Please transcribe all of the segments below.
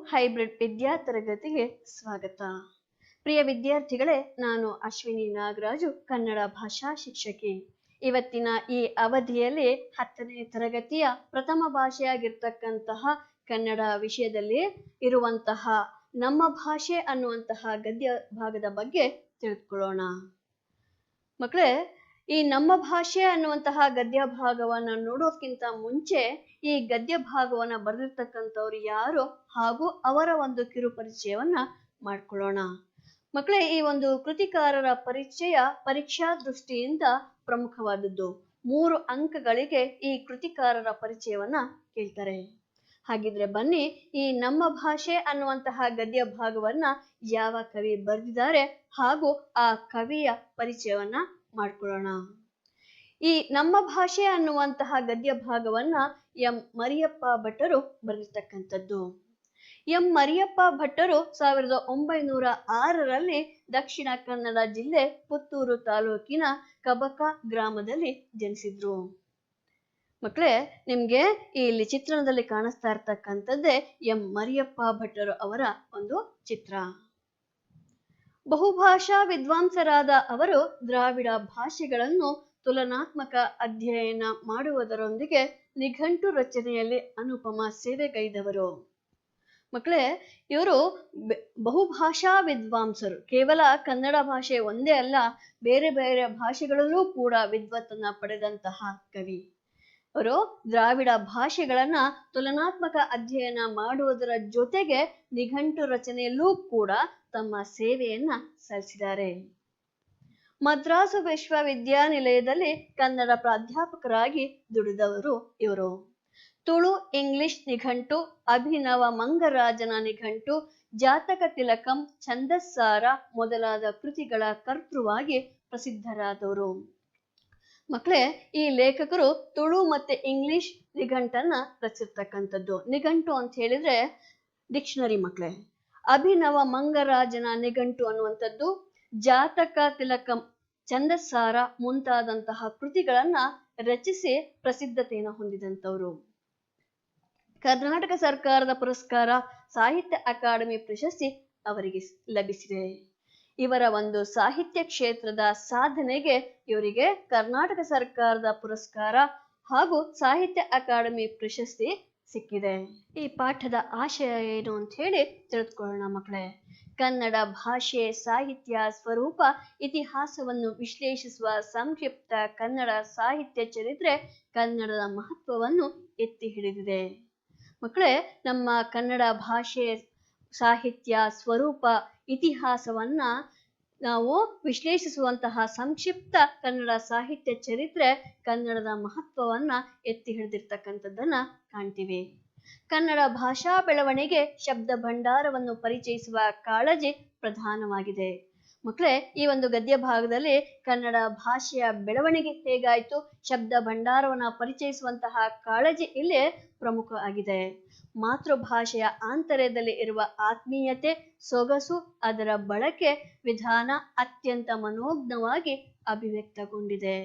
Hybrid ವಿದ್ಯಾ ತರಗತಿಗೆ ಸ್ವಾಗತ. ಪ್ರಿಯ ವಿದ್ಯಾರ್ಥಿಗಳೇ, ನಾನು ಅಶ್ವಿನಿ ನಾಗರಾಜು, ಕನ್ನಡ ಭಾಷಾ ಶಿಕ್ಷಕಿ. ಇವತ್ತಿನ ಈ ಅವಧಿಯಲ್ಲಿ 10ನೇ ತರಗತಿಯ ಪ್ರಥಮ ಭಾಷೆಯಾಗಿರ್ತಕ್ಕಂತಹ ಕನ್ನಡ ವಿಷಯದಲ್ಲಿ ಇರುವಂತಹ ನಮ್ಮ ಭಾಷೆ ಅನ್ನುವಂತಹ ಗದ್ಯ ಭಾಗದ ಬಗ್ಗೆ ತಿಳಿದುಕೊಳ್ಳೋಣ. ಮಕ್ಕಳೇ, ಈ ನಮ್ಮ ಭಾಷೆ ಅನ್ನುವಂತಹ ಗದ್ಯ ಭಾಗವನ್ನ ನೋಡೋದಕ್ಕಿಂತ ಮುಂಚೆ ಈ ಗದ್ಯ ಭಾಗವನ್ನ ಬರೆದಿರ್ತಕ್ಕಂಥವ್ರು ಯಾರು ಹಾಗೂ ಅವರ ಒಂದು ಕಿರು ಪರಿಚಯವನ್ನ ಮಾಡ್ಕೊಳ್ಳೋಣ. ಮಕ್ಕಳೇ, ಈ ಒಂದು ಕೃತಿಕಾರರ ಪರಿಚಯ ಪರೀಕ್ಷಾ ದೃಷ್ಟಿಯಿಂದ ಪ್ರಮುಖವಾದದ್ದು. 3 ಅಂಕಗಳಿಗೆ ಈ ಕೃತಿಕಾರರ ಪರಿಚಯವನ್ನ ಕೇಳ್ತಾರೆ. ಹಾಗಿದ್ರೆ ಬನ್ನಿ, ಈ ನಮ್ಮ ಭಾಷೆ ಅನ್ನುವಂತಹ ಗದ್ಯ ಭಾಗವನ್ನ ಯಾವ ಕವಿ ಬರೆದಿದ್ದಾರೆ ಹಾಗೂ ಆ ಕವಿಯ ಪರಿಚಯವನ್ನ ಮಾಡ್ಕೊಳ್ಳೋಣ. ಈ ನಮ್ಮ ಭಾಷೆ ಅನ್ನುವಂತಹ ಗದ್ಯ ಭಾಗವನ್ನ ಎಂ ಮರಿಯಪ್ಪ ಭಟ್ಟರು ಬರೆದಿರ್ತಕ್ಕಂಥದ್ದು. ಎಂ ಮರಿಯಪ್ಪ ಭಟ್ಟರು 1906ರಲ್ಲಿ ದಕ್ಷಿಣ ಕನ್ನಡ ಜಿಲ್ಲೆ ಪುತ್ತೂರು ತಾಲೂಕಿನ ಕಬಕ ಗ್ರಾಮದಲ್ಲಿ ಜನಿಸಿದ್ರು. ಮಕ್ಕಳೇ, ನಿಮ್ಗೆ ಇಲ್ಲಿ ಚಿತ್ರಣದಲ್ಲಿ ಕಾಣಿಸ್ತಾ ಇರ್ತಕ್ಕಂಥದ್ದೇ ಎಂ ಮರಿಯಪ್ಪ ಭಟ್ಟರು ಅವರ ಒಂದು ಚಿತ್ರ. ಬಹುಭಾಷಾ ವಿದ್ವಾಂಸರಾದ ಅವರು ದ್ರಾವಿಡ ಭಾಷೆಗಳನ್ನು ತುಲನಾತ್ಮಕ ಅಧ್ಯಯನ ಮಾಡುವುದರೊಂದಿಗೆ ನಿಘಂಟು ರಚನೆಯಲ್ಲಿ ಅನುಪಮ ಸೇವೆಗೈದವರು. ಮಕ್ಕಳೇ, ಇವರು ಬಹುಭಾಷಾ ವಿದ್ವಾಂಸರು. ಕೇವಲ ಕನ್ನಡ ಭಾಷೆ ಒಂದೇ ಅಲ್ಲ, ಬೇರೆ ಬೇರೆ ಭಾಷೆಗಳಲ್ಲೂ ಕೂಡ ವಿದ್ವತ್ತನ್ನ ಪಡೆದಂತಹ ಕವಿ. ಅವರು ದ್ರಾವಿಡ ಭಾಷೆಗಳನ್ನ ತುಲನಾತ್ಮಕ ಅಧ್ಯಯನ ಮಾಡುವುದರ ಜೊತೆಗೆ ನಿಘಂಟು ರಚನೆಯಲ್ಲೂ ಕೂಡ ತಮ್ಮ ಸೇವೆಯನ್ನ ಸಲ್ಲಿಸಿದ್ದಾರೆ. ಮದ್ರಾಸು ವಿಶ್ವವಿದ್ಯಾನಿಲಯದಲ್ಲಿ ಕನ್ನಡ ಪ್ರಾಧ್ಯಾಪಕರಾಗಿ ದುಡಿದವರು ಇವರು. ತುಳು ಇಂಗ್ಲಿಷ್ ನಿಘಂಟು, ಅಭಿನವ ಮಂಗರಾಜನ ನಿಘಂಟು, ಜಾತಕ ತಿಲಕಂ, ಛಂದಸ್ಸಾರ ಮೊದಲಾದ ಕೃತಿಗಳ ಕರ್ತೃವಾಗಿ ಪ್ರಸಿದ್ಧರಾದವರು. ಮಕ್ಕಳೇ, ಈ ಲೇಖಕರು ತುಳು ಮತ್ತೆ ಇಂಗ್ಲಿಷ್ ನಿಘಂಟನ್ನ ರಚಿಸಿರ್ತಕ್ಕಂಥದ್ದು. ನಿಘಂಟು ಅಂತ ಹೇಳಿದ್ರೆ ಡಿಕ್ಷನರಿ ಮಕ್ಕಳೇ. ಅಭಿನವ ಮಂಗರಾಜನ ನಿಘಂಟು ಅನ್ನುವಂಥದ್ದು, ಜಾತಕ ತಿಲಕಂ, ಛಂದಸ್ಸಾರ ಮುಂತಾದಂತಹ ಕೃತಿಗಳನ್ನ ರಚಿಸಿ ಪ್ರಸಿದ್ಧತೆಯನ್ನು ಹೊಂದಿದಂಥವ್ರು. ಕರ್ನಾಟಕ ಸರ್ಕಾರದ ಪುರಸ್ಕಾರ, ಸಾಹಿತ್ಯ ಅಕಾಡೆಮಿ ಪ್ರಶಸ್ತಿ ಅವರಿಗೆ ಲಭಿಸಿದೆ. ಇವರ ಒಂದು ಸಾಹಿತ್ಯ ಕ್ಷೇತ್ರದ ಸಾಧನೆಗೆ ಇವರಿಗೆ ಕರ್ನಾಟಕ ಸರ್ಕಾರದ ಪುರಸ್ಕಾರ ಹಾಗೂ ಸಾಹಿತ್ಯ ಅಕಾಡೆಮಿ ಪ್ರಶಸ್ತಿ ಸಿಕ್ಕಿದೆ. ಈ ಪಾಠದ ಆಶಯ ಏನು ಅಂತ ಹೇಳಿ ತಿಳಿದುಕೊಳ್ಳೋಣ ಮಕ್ಕಳೇ. ಕನ್ನಡ ಭಾಷೆ, ಸಾಹಿತ್ಯ, ಸ್ವರೂಪ, ಇತಿಹಾಸವನ್ನು ವಿಶ್ಲೇಷಿಸುವ ಸಂಕ್ಷಿಪ್ತ ಕನ್ನಡ ಸಾಹಿತ್ಯ ಚರಿತ್ರೆ ಕನ್ನಡದ ಮಹತ್ವವನ್ನು ಎತ್ತಿ ಹಿಡಿದಿದೆ. ಮಕ್ಕಳೇ, ನಮ್ಮ ಕನ್ನಡ ಭಾಷೆ, ಸಾಹಿತ್ಯ, ಸ್ವರೂಪ, ಇತಿಹಾಸವನ್ನ ನಾವು ವಿಶ್ಲೇಷಿಸುವಂತಹ ಸಂಕ್ಷಿಪ್ತ ಕನ್ನಡ ಸಾಹಿತ್ಯ ಚರಿತ್ರೆ ಕನ್ನಡದ ಮಹತ್ವವನ್ನ ಎತ್ತಿ ಹಿಡಿದಿರ್ತಕ್ಕಂಥದ್ದನ್ನ ಕಾಣ್ತೀವಿ. ಕನ್ನಡ ಭಾಷಾ ಬೆಳವಣಿಗೆ ಶಬ್ದ ಭಂಡಾರವನ್ನು ಪರಿಚಯಿಸುವ ಕಾಳಜಿ ಪ್ರಧಾನವಾಗಿದೆ. ಮಕ್ಕಳೇ, ಈ ಒಂದು ಗದ್ಯ ಭಾಗದಲ್ಲಿ ಕನ್ನಡ ಭಾಷೆಯ ಬೆಳವಣಿಗೆ ಹೇಗಾಯ್ತು, ಶಬ್ದ ಭಂಡಾರವನ್ನ ಪರಿಚಯಿಸುವಂತಹ ಕಾಳಜಿ ಇಲ್ಲಿ ಪ್ರಮುಖ ಆಗಿದೆ. ಮಾತೃಭಾಷೆಯ ಆಂತರ್ಯದಲ್ಲಿ ಇರುವ ಆತ್ಮೀಯತೆ, ಸೊಗಸು, ಅದರ ಬಳಕೆ ವಿಧಾನ ಅತ್ಯಂತ ಮನೋಜ್ಞವಾಗಿ ಅಭಿವ್ಯಕ್ತಗೊಂಡಿದೆ.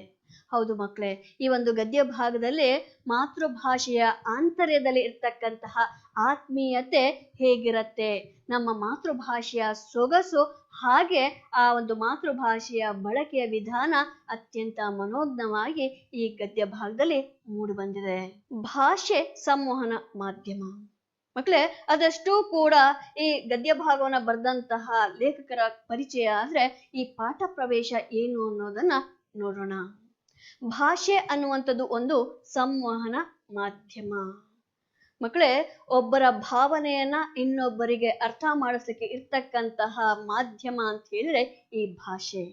ಹೌದು ಮಕ್ಕಳೇ, ಈ ಒಂದು ಗದ್ಯ ಭಾಗದಲ್ಲಿ ಮಾತೃಭಾಷೆಯ ಆಂತರ್ಯದಲ್ಲಿ ಇರ್ತಕ್ಕಂತಹ ಆತ್ಮೀಯತೆ ಹೇಗಿರತ್ತೆ, ನಮ್ಮ ಮಾತೃಭಾಷೆಯ ಸೊಗಸು, ಹಾಗೆ ಆ ಒಂದು ಮಾತೃಭಾಷೆಯ ಬಳಕೆಯ ವಿಧಾನ ಅತ್ಯಂತ ಮನೋಜ್ಞವಾಗಿ ಈ ಗದ್ಯ ಭಾಗದಲ್ಲಿ ಮೂಡಿ ಬಂದಿದೆ. ಭಾಷೆ ಸಂವಹನ ಮಾಧ್ಯಮ. ಮಕ್ಕಳೇ, ಅದಷ್ಟು ಕೂಡ ಈ ಗದ್ಯ ಭಾಗವನ್ನ ಬರೆದಂತಹ ಲೇಖಕರ ಪರಿಚಯ ಆದ್ರೆ ಈ ಪಾಠ ಪ್ರವೇಶ ಏನು ಅನ್ನೋದನ್ನ ನೋಡೋಣ. ಭಾಷೆ ಅನ್ನುವಂಥದ್ದು ಒಂದು ಸಂವಹನ ಮಾಧ್ಯಮ. ಮಕ್ಕಳೇ, ಒಬ್ಬರ ಭಾವನೆಯನ್ನ ಇನ್ನೊಬ್ಬರಿಗೆ ಅರ್ಥ ಮಾಡಿಸಲಿಕ್ಕೆ ಇರ್ತಕ್ಕಂತಹ ಮಾಧ್ಯಮ ಅಂತ ಹೇಳಿದ್ರೆ ಈ ಭಾಷೆ.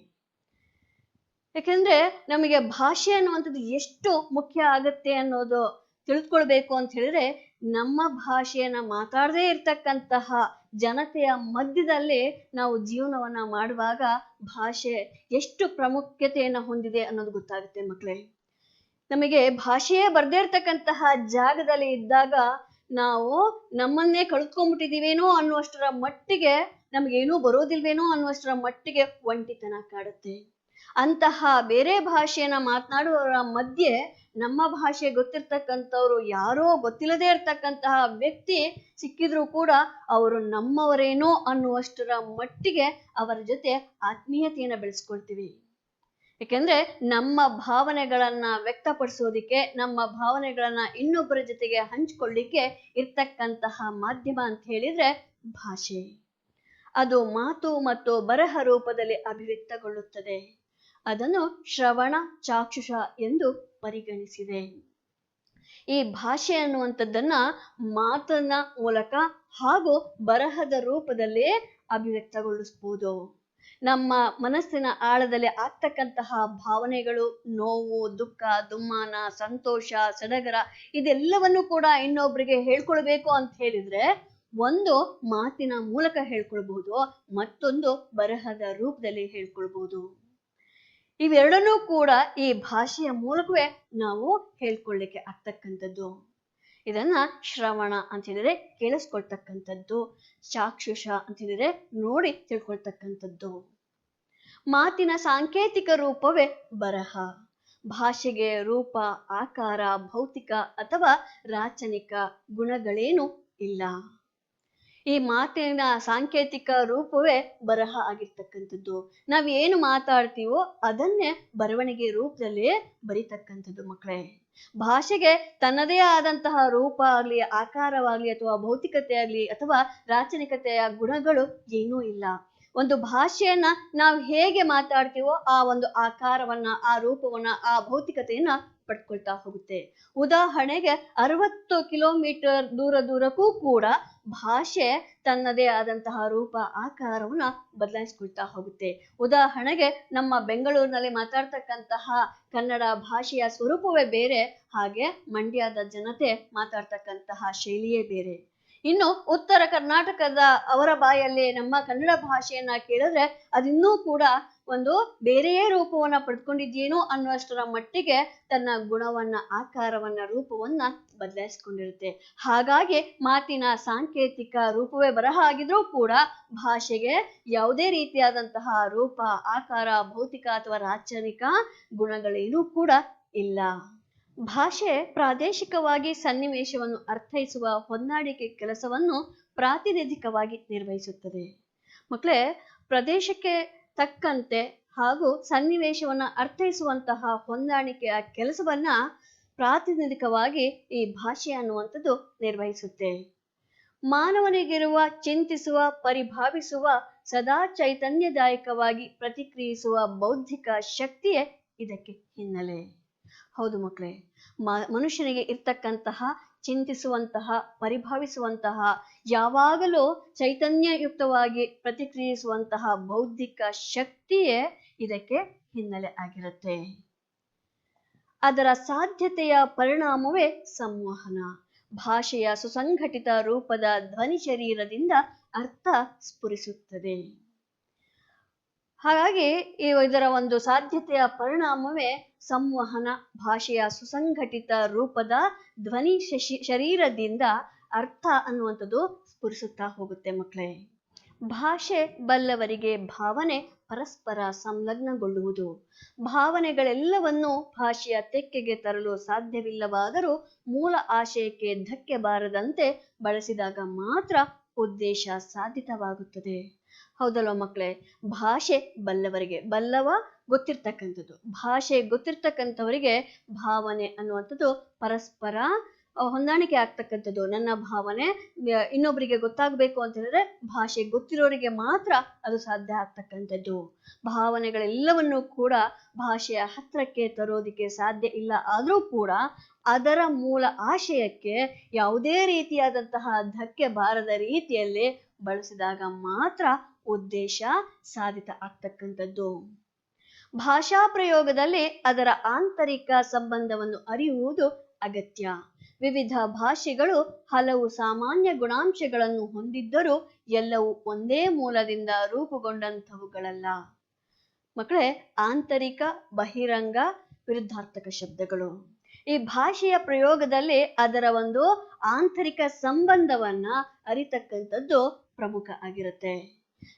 ಯಾಕೆಂದ್ರೆ ನಮಗೆ ಭಾಷೆ ಅನ್ನುವಂಥದ್ದು ಎಷ್ಟು ಮುಖ್ಯ ಆಗತ್ತೆ ಅನ್ನೋದು ತಿಳ್ಕೊಳ್ಬೇಕು ಅಂತ ಹೇಳಿದ್ರೆ, ನಮ್ಮ ಭಾಷೆಯನ್ನ ಮಾತಾಡದೇ ಇರ್ತಕ್ಕಂತಹ ಜನತೆಯ ಮಧ್ಯದಲ್ಲಿ ನಾವು ಜೀವನವನ್ನ ಮಾಡುವಾಗ ಭಾಷೆ ಎಷ್ಟು ಪ್ರಾಮುಖ್ಯತೆಯನ್ನ ಹೊಂದಿದೆ ಅನ್ನೋದು ಗೊತ್ತಾಗುತ್ತೆ ಮಕ್ಕಳೇ. ನಮಗೆ ಭಾಷೆಯೇ ಬರ್ದೇ ಇರ್ತಕ್ಕಂತಹ ಜಾಗದಲ್ಲಿ ಇದ್ದಾಗ ನಾವು ನಮ್ಮನ್ನೇ ಕಳ್ಕೊಂಡ್ಬಿಟ್ಟಿದೀವೇನೋ ಅನ್ನುವಷ್ಟರ ಮಟ್ಟಿಗೆ, ನಮ್ಗೇನೂ ಬರೋದಿಲ್ವೇನೋ ಅನ್ನುವಷ್ಟರ ಮಟ್ಟಿಗೆ ಒಂಟಿತನ ಕಾಡುತ್ತೆ. ಅಂತಹ ಬೇರೆ ಭಾಷೆಯನ್ನ ಮಾತನಾಡುವವರ ಮಧ್ಯೆ ನಮ್ಮ ಭಾಷೆ ಗೊತ್ತಿರ್ತಕ್ಕಂಥವ್ರು ಯಾರೋ ಗೊತ್ತಿಲ್ಲದೆ ಇರ್ತಕ್ಕಂತಹ ವ್ಯಕ್ತಿ ಸಿಕ್ಕಿದ್ರು ಕೂಡ ಅವರು ನಮ್ಮವರೇನೋ ಅನ್ನುವಷ್ಟರ ಮಟ್ಟಿಗೆ ಅವರ ಜೊತೆ ಆತ್ಮೀಯತೆಯನ್ನ ಬೆಳೆಸ್ಕೊಳ್ತೀವಿ. ಯಾಕೆಂದ್ರೆ ನಮ್ಮ ಭಾವನೆಗಳನ್ನ ವ್ಯಕ್ತಪಡಿಸೋದಿಕ್ಕೆ, ನಮ್ಮ ಭಾವನೆಗಳನ್ನ ಇನ್ನೊಬ್ಬರ ಜೊತೆಗೆ ಹಂಚ್ಕೊಳ್ಳಿಕ್ಕೆ ಇರ್ತಕ್ಕಂತಹ ಮಾಧ್ಯಮ ಅಂತ ಹೇಳಿದ್ರೆ ಭಾಷೆ. ಅದು ಮಾತು ಮತ್ತು ಬರಹ ರೂಪದಲ್ಲಿ ಅಭಿವ್ಯಕ್ತಗೊಳ್ಳುತ್ತದೆ. ಅದನ್ನು ಶ್ರವಣ ಚಾಕ್ಷುಷ ಎಂದು ಪರಿಗಣಿಸಿದೆ. ಈ ಭಾಷೆ ಅನ್ನುವಂಥದ್ದನ್ನ ಮಾತನ್ನ ಮೂಲಕ ಹಾಗೂ ಬರಹದ ರೂಪದಲ್ಲಿ ಅಭಿವ್ಯಕ್ತಗೊಳಿಸ್ಬೋದು. ನಮ್ಮ ಮನಸ್ಸಿನ ಆಳದಲ್ಲಿ ಆಗ್ತಕ್ಕಂತಹ ಭಾವನೆಗಳು, ನೋವು, ದುಃಖ, ದುಮ್ಮಾನ, ಸಂತೋಷ, ಸಡಗರ ಇದೆಲ್ಲವನ್ನು ಕೂಡ ಇನ್ನೊಬ್ರಿಗೆ ಹೇಳ್ಕೊಳ್ಬೇಕು ಅಂತ ಹೇಳಿದ್ರೆ ಒಂದು ಮಾತಿನ ಮೂಲಕ ಹೇಳ್ಕೊಳ್ಬಹುದು, ಮತ್ತೊಂದು ಬರಹದ ರೂಪದಲ್ಲಿ ಹೇಳ್ಕೊಳ್ಬಹುದು. ಇವೆರಡನ್ನೂ ಕೂಡ ಈ ಭಾಷೆಯ ಮೂಲಕವೇ ನಾವು ಹೇಳ್ಕೊಳ್ಳಿಕ್ಕೆ ಆಗ್ತಕ್ಕಂಥದ್ದು. ಇದನ್ನ ಶ್ರವಣ ಅಂತ ಹೇಳಿದ್ರೆ ಕೇಳಿಸ್ಕೊಳ್ತಕ್ಕಂಥದ್ದು, ಚಾಕ್ಷುಷ ಅಂತ ಹೇಳಿದ್ರೆ ನೋಡಿ ತಿಳ್ಕೊಳ್ತಕ್ಕಂಥದ್ದು. ಮಾತಿನ ಸಾಂಕೇತಿಕ ರೂಪವೇ ಬರಹ. ಭಾಷೆಗೆ ರೂಪ, ಆಕಾರ, ಭೌತಿಕ ಅಥವಾ ರಾಚನಿಕ ಗುಣಗಳೇನು ಇಲ್ಲ. ಈ ಮಾತಿನ ಸಾಂಕೇತಿಕ ರೂಪವೇ ಬರಹ ಆಗಿರ್ತಕ್ಕಂಥದ್ದು. ನಾವ್ ಏನು ಮಾತಾಡ್ತೀವೋ ಅದನ್ನೇ ಬರವಣಿಗೆ ರೂಪದಲ್ಲಿ ಬರೀತಕ್ಕಂಥದ್ದು ಮಕ್ಕಳೇ. ಭಾಷೆಗೆ ತನ್ನದೇ ಆದಂತಹ ರೂಪ ಆಗ್ಲಿ, ಆಕಾರವಾಗ್ಲಿ, ಅಥವಾ ಭೌತಿಕತೆ ಆಗ್ಲಿ, ಅಥವಾ ರಾಚನಿಕತೆಯ ಗುಣಗಳು ಏನೂ ಇಲ್ಲ. ಒಂದು ಭಾಷೆಯನ್ನ ನಾವು ಹೇಗೆ ಮಾತಾಡ್ತೀವೋ ಆ ಒಂದು ಆಕಾರವನ್ನ, ಆ ರೂಪವನ್ನ, ಆ ಭೌತಿಕತೆಯನ್ನ ಪಡ್ಕೊಳ್ತಾ ಹೋಗುತ್ತೆ. ಉದಾಹರಣೆಗೆ 60 ಕಿಲೋಮೀಟರ್ ದೂರಕ್ಕೂ ಕೂಡ ಭಾಷೆ ತನ್ನದೇ ಆದಂತಹ ರೂಪ, ಆಕಾರವನ್ನ ಬದಲಾಯಿಸ್ಕೊಳ್ತಾ ಹೋಗುತ್ತೆ. ಉದಾಹರಣೆಗೆ ನಮ್ಮ ಬೆಂಗಳೂರಿನಲ್ಲಿ ಮಾತಾಡ್ತಕ್ಕಂತಹ ಕನ್ನಡ ಭಾಷೆಯ ಸ್ವರೂಪವೇ ಬೇರೆ, ಹಾಗೆ ಮಂಡ್ಯದ ಜನತೆ ಮಾತಾಡ್ತಕ್ಕಂತಹ ಶೈಲಿಯೇ ಬೇರೆ. ಇನ್ನು ಉತ್ತರ ಕರ್ನಾಟಕದ ಅವರ ಬಾಯಲ್ಲಿ ನಮ್ಮ ಕನ್ನಡ ಭಾಷೆಯನ್ನ ಕೇಳಿದ್ರೆ ಅದಿನ್ನೂ ಕೂಡ ಒಂದು ಬೇರೆಯೇ ರೂಪವನ್ನ ಪಡ್ಕೊಂಡಿದ್ಯೇನೋ ಅನ್ನುವಷ್ಟರ ಮಟ್ಟಿಗೆ ತನ್ನ ಗುಣವನ್ನ, ಆಕಾರವನ್ನ, ರೂಪವನ್ನ ಬದಲಾಯಿಸ್ಕೊಂಡಿರುತ್ತೆ. ಹಾಗಾಗಿ ಮಾತಿನ ಸಾಂಕೇತಿಕ ರೂಪವೇ ಬರಹ ಆಗಿದ್ರೂ ಕೂಡ ಭಾಷೆಗೆ ಯಾವುದೇ ರೀತಿಯಾದಂತಹ ರೂಪ, ಆಕಾರ, ಭೌತಿಕ ಅಥವಾ ರಾಚನಿಕ ಗುಣಗಳೇನೂ ಕೂಡ ಇಲ್ಲ. ಭಾಷೆ ಪ್ರಾದೇಶಿಕವಾಗಿ ಸನ್ನಿವೇಶವನ್ನು ಅರ್ಥೈಸುವ ಹೊಂದಾಣಿಕೆ ಕೆಲಸವನ್ನು ಪ್ರಾತಿನಿಧಿಕವಾಗಿ ನಿರ್ವಹಿಸುತ್ತದೆ. ಮಕ್ಕಳೇ, ಪ್ರದೇಶಕ್ಕೆ ತಕ್ಕಂತೆ ಹಾಗೂ ಸನ್ನಿವೇಶವನ್ನ ಅರ್ಥೈಸುವಂತಹ ಹೊಂದಾಣಿಕೆಯ ಕೆಲಸವನ್ನ ಪ್ರಾತಿನಿಧಿಕವಾಗಿ ಈ ಭಾಷೆ ಅನ್ನುವಂಥದ್ದು ನಿರ್ವಹಿಸುತ್ತೆ. ಮಾನವನಿಗಿರುವ ಚಿಂತಿಸುವ, ಪರಿಭಾವಿಸುವ, ಸದಾ ಚೈತನ್ಯದಾಯಕವಾಗಿ ಪ್ರತಿಕ್ರಿಯಿಸುವ ಬೌದ್ಧಿಕ ಶಕ್ತಿಯೇ ಇದಕ್ಕೆ ಹಿನ್ನೆಲೆ. ಹೌದು ಮಕ್ಕಳೇ, ಮನುಷ್ಯನಿಗೆ ಇರ್ತಕ್ಕಂತಹ ಚಿಂತಿಸುವಂತಹ, ಪರಿಭಾವಿಸುವಂತಹ, ಯಾವಾಗಲೂ ಚೈತನ್ಯಯುಕ್ತವಾಗಿ ಪ್ರತಿಕ್ರಿಯಿಸುವಂತಹ ಬೌದ್ಧಿಕ ಶಕ್ತಿಯೇ ಇದಕ್ಕೆ ಹಿನ್ನೆಲೆ ಆಗಿರುತ್ತೆ. ಅದರ ಸಾಧ್ಯತೆಯ ಪರಿಣಾಮವೇ ಸಂವಹನ. ಭಾಷೆಯ ಸುಸಂಘಟಿತ ರೂಪದ ಧ್ವನಿ ಶರೀರದಿಂದ ಅರ್ಥ ಸ್ಫುರಿಸುತ್ತದೆ. ಹಾಗಾಗಿ ಇದರ ಒಂದು ಸಾಧ್ಯತೆಯ ಪರಿಣಾಮವೇ ಸಂವಹನ. ಭಾಷೆಯ ಸುಸಂಘಟಿತ ರೂಪದ ಧ್ವನಿ ಶರೀರದಿಂದ ಅರ್ಥ ಅನ್ನುವಂಥದ್ದು ಸ್ಫುರಿಸುತ್ತಾ ಹೋಗುತ್ತೆ ಮಕ್ಕಳೇ. ಭಾಷೆ ಬಲ್ಲವರಿಗೆ ಭಾವನೆ ಪರಸ್ಪರ ಸಂಲಗ್ನಗೊಳ್ಳುವುದು. ಭಾವನೆಗಳೆಲ್ಲವನ್ನೂ ಭಾಷೆಯ ತೆಕ್ಕೆಗೆ ತರಲು ಸಾಧ್ಯವಿಲ್ಲವಾದರೂ ಮೂಲ ಆಶಯಕ್ಕೆ ಧಕ್ಕೆ ಬಾರದಂತೆ ಬಳಸಿದಾಗ ಮಾತ್ರ ಉದ್ದೇಶ ಸಾಧಿತವಾಗುತ್ತದೆ. ಹೌದಲ್ವ ಮಕ್ಕಳೇ? ಭಾಷೆ ಬಲ್ಲವರಿಗೆ, ಬಲ್ಲವ ಗೊತ್ತಿರ್ತಕ್ಕಂಥದ್ದು, ಭಾಷೆ ಗೊತ್ತಿರ್ತಕ್ಕಂಥವರಿಗೆ ಭಾವನೆ ಅನ್ನುವಂಥದ್ದು ಪರಸ್ಪರ ಹೊಂದಾಣಿಕೆ ಆಗ್ತಕ್ಕಂಥದ್ದು. ನನ್ನ ಭಾವನೆ ಇನ್ನೊಬ್ಬರಿಗೆ ಗೊತ್ತಾಗಬೇಕು ಅಂತ ಹೇಳಿದ್ರೆ ಭಾಷೆ ಗೊತ್ತಿರೋರಿಗೆ ಮಾತ್ರ ಅದು ಸಾಧ್ಯ ಆಗ್ತಕ್ಕಂಥದ್ದು. ಭಾವನೆಗಳೆಲ್ಲವನ್ನೂ ಕೂಡ ಭಾಷೆಯ ಹತ್ರಕ್ಕೆ ತರೋದಿಕ್ಕೆ ಸಾಧ್ಯ ಇಲ್ಲ. ಆದರೂ ಕೂಡ ಅದರ ಮೂಲ ಆಶಯಕ್ಕೆ ಯಾವುದೇ ರೀತಿಯಾದಂತಹ ಧಕ್ಕೆ ಬಾರದ ರೀತಿಯಲ್ಲಿ ಬಳಸಿದಾಗ ಮಾತ್ರ ಉದ್ದೇಶ ಸಾಧಿತ ಆಗ್ತಕ್ಕಂಥದ್ದು. ಭಾಷಾ ಪ್ರಯೋಗದಲ್ಲಿ ಅದರ ಆಂತರಿಕ ಸಂಬಂಧವನ್ನು ಅರಿಯುವುದು ಅಗತ್ಯ. ವಿವಿಧ ಭಾಷೆಗಳು ಹಲವು ಸಾಮಾನ್ಯ ಗುಣಾಂಶಗಳನ್ನು ಹೊಂದಿದ್ದರೂ ಎಲ್ಲವೂ ಒಂದೇ ಮೂಲದಿಂದ ರೂಪುಗೊಂಡಂಥವುಗಳಲ್ಲ. ಮಕ್ಕಳೇ, ಆಂತರಿಕ, ಬಹಿರಂಗ ವಿರುದ್ಧಾರ್ಥಕ ಶಬ್ದಗಳು. ಈ ಭಾಷೆಯ ಪ್ರಯೋಗದಲ್ಲಿ ಅದರ ಒಂದು ಆಂತರಿಕ ಸಂಬಂಧವನ್ನ ಅರಿತಕ್ಕಂಥದ್ದು ಪ್ರಮುಖ ಆಗಿರುತ್ತೆ.